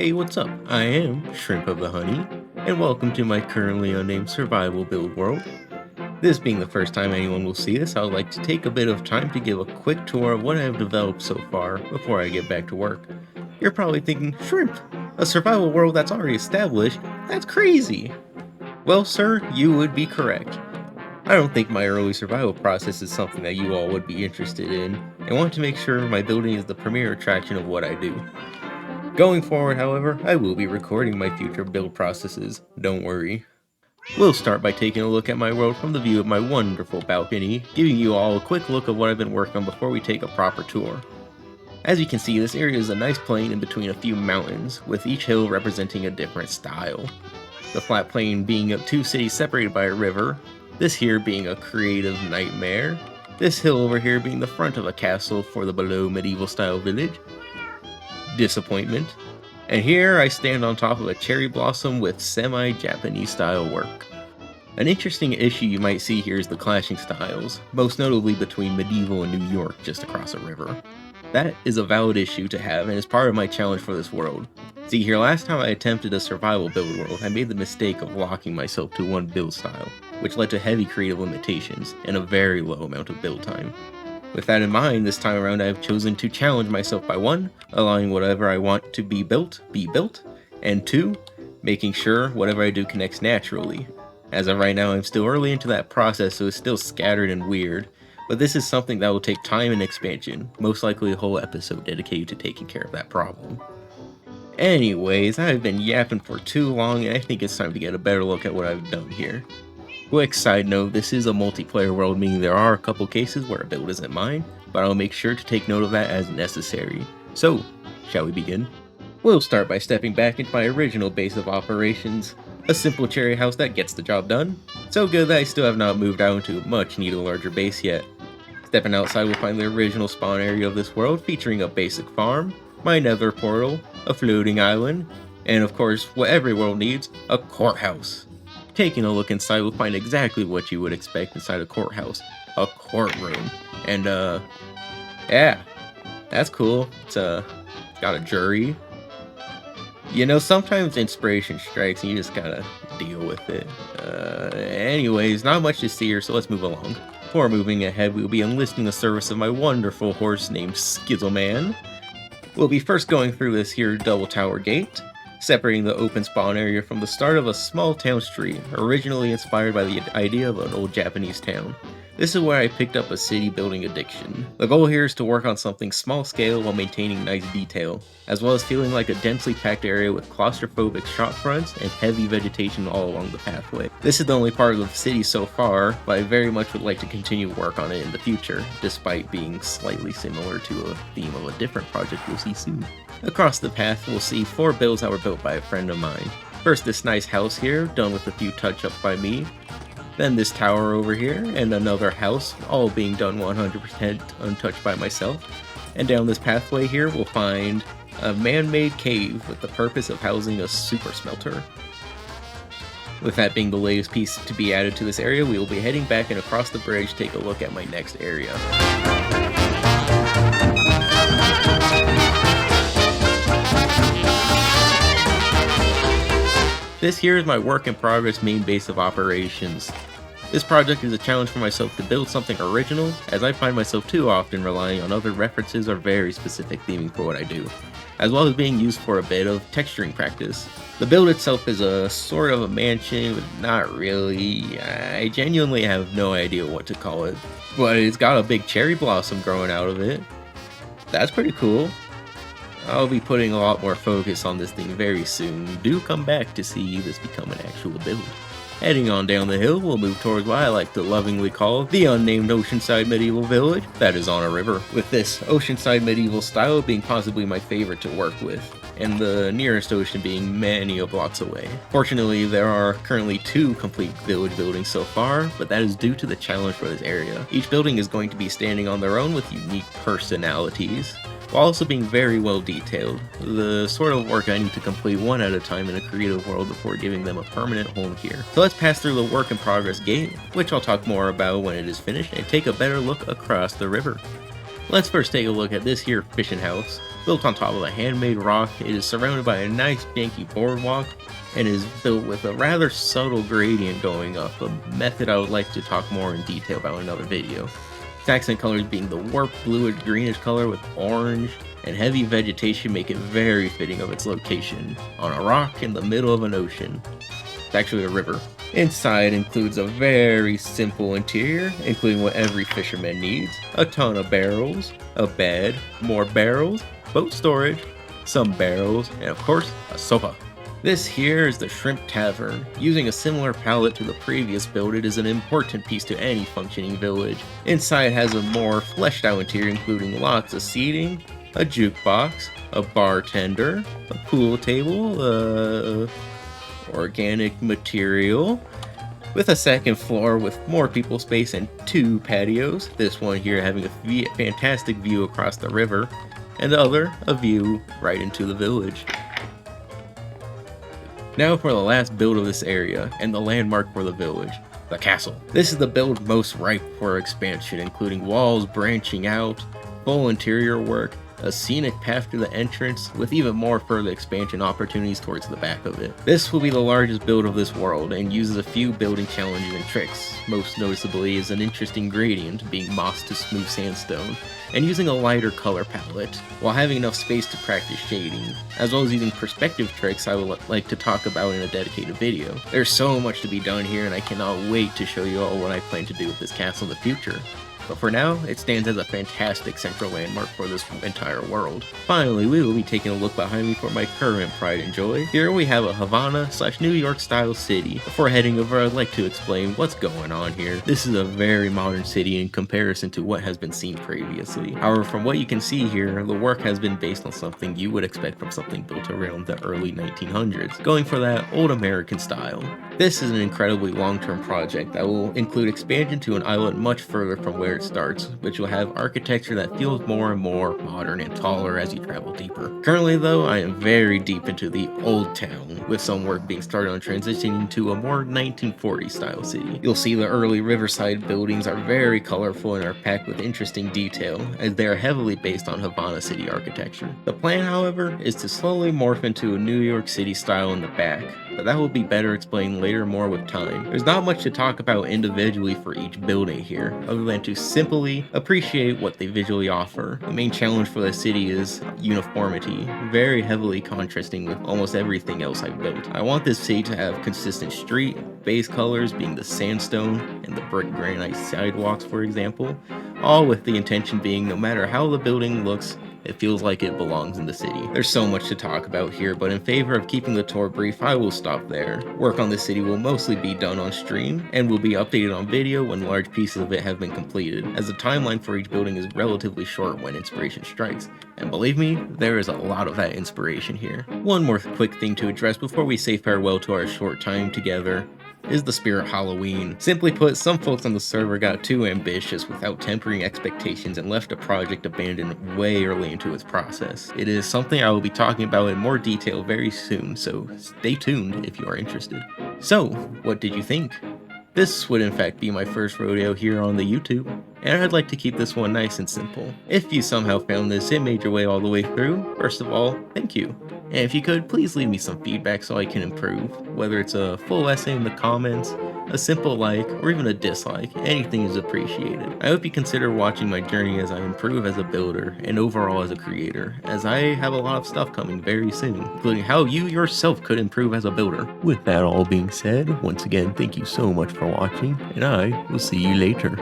Hey, what's up? I am Shrimp of the Honey, and welcome to my currently unnamed survival build world. This being the first time anyone will see this, I would like to take a bit of time to give a quick tour of what I have developed so far before I get back to work. You're probably thinking, Shrimp, a survival world that's already established? That's crazy! Well, sir, you would be correct. I don't think my early survival process is something that you all would be interested in, and want to make sure my building is the premier attraction of what I do. Going forward, however, I will be recording my future build processes, don't worry. We'll start by taking a look at my world from the view of my wonderful balcony, giving you all a quick look of what I've been working on before we take a proper tour. As you can see, this area is a nice plain in between a few mountains, with each hill representing a different style. The flat plain being of two cities separated by a river, this here being a creative nightmare, this hill over here being the front of a castle for the below medieval style village, disappointment, and here I stand on top of a cherry blossom with semi-Japanese style work. An interesting issue you might see here is the clashing styles, most notably between medieval and New York just across a river. That is a valid issue to have and is part of my challenge for this world. See here, last time I attempted a survival build world, I made the mistake of locking myself to one build style, which led to heavy creative limitations and a very low amount of build time. With that in mind, this time around I have chosen to challenge myself by 1, allowing whatever I want to be built, and 2, making sure whatever I do connects naturally. As of right now, I'm still early into that process, so it's still scattered and weird, but this is something that will take time and expansion, most likely a whole episode dedicated to taking care of that problem. Anyways, I've been yapping for too long, and I think it's time to get a better look at what I've done here. Quick side note, this is a multiplayer world, meaning there are a couple cases where a build isn't mine, but I'll make sure to take note of that as necessary. So, shall we begin? We'll start by stepping back into my original base of operations, a simple cherry house that gets the job done. So good that I still have not moved out into a much needed larger base yet. Stepping outside, we'll find the original spawn area of this world, featuring a basic farm, my nether portal, a floating island, and of course, what every world needs, a courthouse. Taking a look inside, we'll find exactly what you would expect inside a courthouse. A courtroom. And, yeah. That's cool. It's, got a jury. You know, sometimes inspiration strikes and you just gotta deal with it. Anyways, not much to see here, so let's move along. Before moving ahead, we'll be enlisting the service of my wonderful horse named Skizzleman. We'll be first going through this here double tower gate, separating the open spawn area from the start of a small town street, originally inspired by the idea of an old Japanese town. This is where I picked up a city building addiction. The goal here is to work on something small scale while maintaining nice detail, as well as feeling like a densely packed area with claustrophobic shop fronts and heavy vegetation all along the pathway. This is the only part of the city so far, but I very much would like to continue work on it in the future, despite being slightly similar to a theme of a different project you'll see soon. Across the path, we'll see 4 builds that were built by a friend of mine. First, this nice house here, done with a few touch-ups by me. Then this tower over here, and another house, all being done 100% untouched by myself. And down this pathway here, we'll find a man-made cave with the purpose of housing a super smelter. With that being the latest piece to be added to this area, we will be heading back and across the bridge to take a look at my next area. This here is my work in progress main base of operations. This project is a challenge for myself to build something original, as I find myself too often relying on other references or very specific theming for what I do, as well as being used for a bit of texturing practice. The build itself is a sort of a mansion, but not really. I genuinely have no idea what to call it, but it's got a big cherry blossom growing out of it. That's pretty cool. I'll be putting a lot more focus on this thing very soon. Do come back to see this become an actual build. Heading on down the hill, we'll move towards what I like to lovingly call the unnamed Oceanside Medieval Village that is on a river, with this Oceanside medieval style being possibly my favorite to work with, and the nearest ocean being many blocks away. Fortunately, there are currently 2 complete village buildings so far, but that is due to the challenge for this area. Each building is going to be standing on their own with unique personalities, while also being very well detailed, the sort of work I need to complete one at a time in a creative world before giving them a permanent home here. So let's pass through the work in progress gate, which I'll talk more about when it is finished, and take a better look across the river. Let's first take a look at this here fishing house. Built on top of a handmade rock, it is surrounded by a nice janky boardwalk and is built with a rather subtle gradient going up, a method I would like to talk more in detail about in another video. Its accent colors being the warped bluish greenish color with orange and heavy vegetation make it very fitting of its location, on a rock in the middle of an ocean. It's actually a river. Inside includes a very simple interior, including what every fisherman needs: a ton of barrels, a bed, more barrels, boat storage, some barrels, and of course, a sofa. This here is the Shrimp Tavern. Using a similar palette to the previous build, it is an important piece to any functioning village. Inside has a more fleshed out interior, including lots of seating, a jukebox, a bartender, a pool table, organic material, with a second floor with more people space and 2 patios, this one here having a fantastic view across the river, and the other a view right into the village. Now for the last build of this area, and the landmark for the village, the castle. This is the build most ripe for expansion, including walls branching out, full interior work, a scenic path to the entrance, with even more further expansion opportunities towards the back of it. This will be the largest build of this world, and uses a few building challenges and tricks. Most noticeably is an interesting gradient, being moss to smooth sandstone, and using a lighter color palette, while having enough space to practice shading, as well as using perspective tricks I would like to talk about in a dedicated video. There's so much to be done here, and I cannot wait to show you all what I plan to do with this castle in the future. But for now, it stands as a fantastic central landmark for this entire world. Finally, we will be taking a look behind me for my current pride and joy. Here we have a Havana/New York style city. Before heading over, I'd like to explain what's going on here. This is a very modern city in comparison to what has been seen previously. However, from what you can see here, the work has been based on something you would expect from something built around the early 1900s, going for that old American style. This is an incredibly long-term project that will include expansion to an island much further from where it starts, which will have architecture that feels more and more modern and taller as you travel deeper. Currently though, I am very deep into the old town, with some work being started on transitioning to a more 1940s style city. You'll see the early riverside buildings are very colorful and are packed with interesting detail, as they are heavily based on Havana City architecture. The plan, however, is to slowly morph into a New York City style in the back, but that will be better explained later more with time. There's not much to talk about individually for each building here, other than to simply appreciate what they visually offer. The main challenge for the city is uniformity, very heavily contrasting with almost everything else I've built. I want this city to have consistent street, base colors being the sandstone and the brick granite sidewalks, for example, all with the intention being no matter how the building looks, it feels like it belongs in the city. There's so much to talk about here, but in favor of keeping the tour brief, I will stop there. Work on the city will mostly be done on stream, and will be updated on video when large pieces of it have been completed, as the timeline for each building is relatively short when inspiration strikes. And believe me, there is a lot of that inspiration here. One more quick thing to address before we say farewell to our short time together is the spirit Halloween. Simply put, some folks on the server got too ambitious without tempering expectations and left a project abandoned way early into its process. It is something I will be talking about in more detail very soon, so stay tuned if you are interested. So, what did you think? This would in fact be my first rodeo here on the YouTube, and I'd like to keep this one nice and simple. If you somehow found this and made your way all the way through, first of all, thank you. And if you could, please leave me some feedback so I can improve, whether it's a full essay in the comments, a simple like, or even a dislike. Anything is appreciated. I hope you consider watching my journey as I improve as a builder and overall as a creator, as I have a lot of stuff coming very soon, including how you yourself could improve as a builder. With that all being said, once again, thank you so much for watching, and I will see you later.